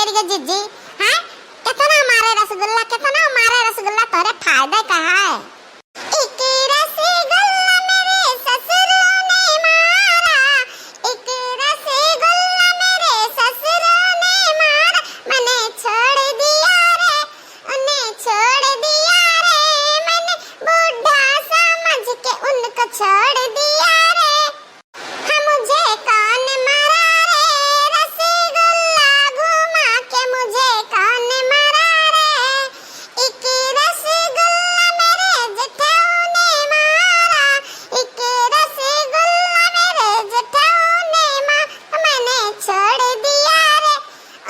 रे जिज्जी। हां कितना मारे रसगुल्ला तोरे फायदा का है। एक रसगुल्ला मेरे ससुरों ने मारा, एक रसगुल्ला मेरे ससुरों ने मारा, मैंने छोड़ दिया रे, उन्हें छोड़ दिया रे, मैंने बूढ़ा समझ के उनको छोड़ दिया रे। हाँ मुझे कौन मारा रे, रसगुल्ला घुमा के मुझे कौन मारा रे। एक रसगुल्ला मेरे जेठाऊ ने मारा, एक रसगुल्ला मेरे जेठाऊ ने मारा, मैंने छोड़ दिया रे,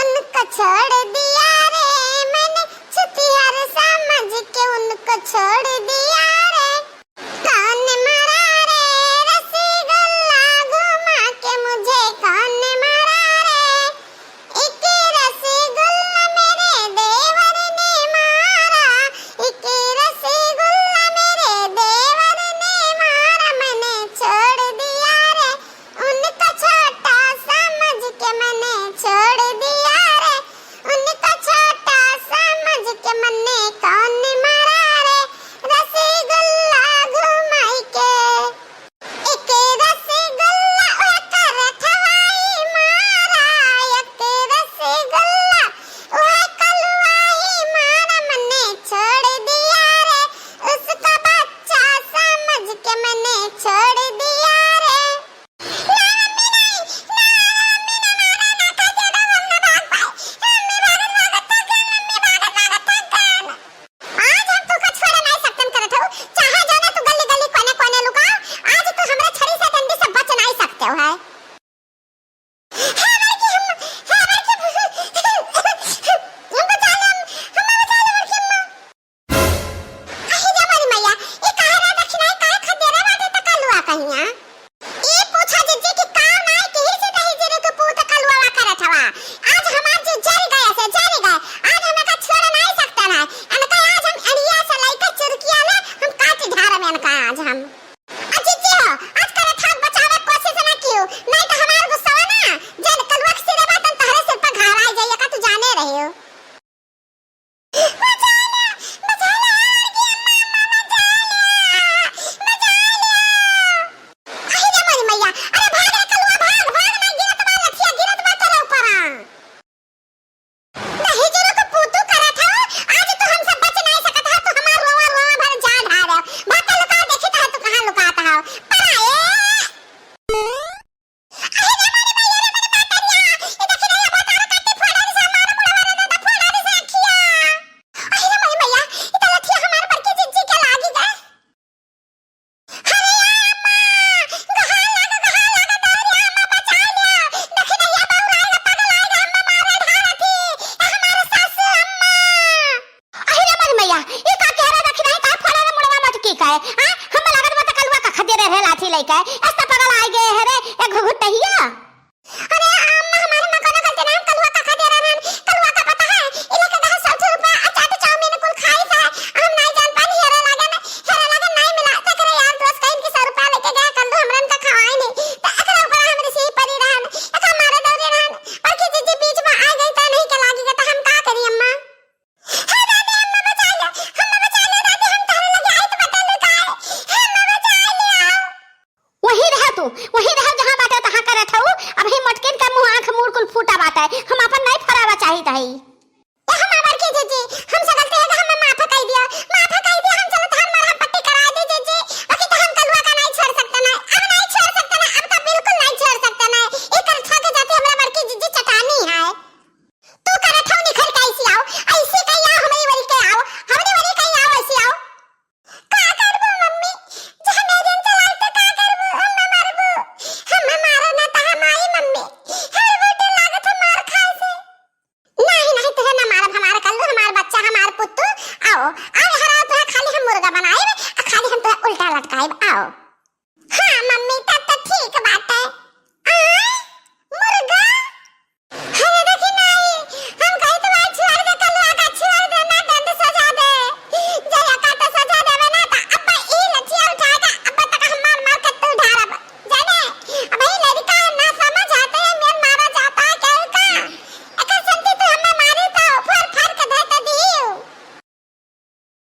उनको छोड़ दिया रे, मैंने छुतियार समझ के उनको छोड़ दिया रे। कौन मारा रे, रसगुल्ला घुमा के मुझे कौन मारा रे। एक रसगुल्ला मेरे देवर ने मारा, एक रसगुल्ला मेरे देवर ने मारा, मैंने छोड़ दिया रे, उनको छोटा समझ के मैंने छोड़ दिया रे, उनको छोटा समझ के मैंने कौन मारा रे, रसगुल्ला घुमाई के। एक रसगुल्ला ओकर खवाई मारा, एक रसगुल्ला ओह कलवाई मारा, मैंने छोड़ दिया रे, उसका बच्चा समझ के मैंने छोड़ दिया रे। आज हम तुका छोड़ नहीं सकतन करत हो, चाहे जाना तू गली गली कोने कोने लुका, आज तू हमरा छड़ी से डंडी से बच नहीं सकते हो है। लाठी लेके ऐसा पगल आ गए है रे एक घुघुटहिया। अरे अम्मा हमारे मकान का नाम कलवा का खा दे रहा है, कलवा का पता है इले के 10 रुपया चाट चाउमीन कुल खाई था, हम नहीं जान पानी हेरे लागे नहीं मिला तकरे यार दोस्त कहीं के 100 रुपया लेके गया कल हमरन का खवाई नहीं तो एकरा ऊपर हमरे से परी रहन एक हमारे दौरे रहन पर की जीजी बीच में आ गई तो नहीं के लागी तो हम का करी अम्मा। वही रह जहां बाटे तहां करत हूं, अब ही मटकिन का मुंह आंख मुड़ कुल फूटा बाटे, हम अपन नहीं फरावा चाहिए तही।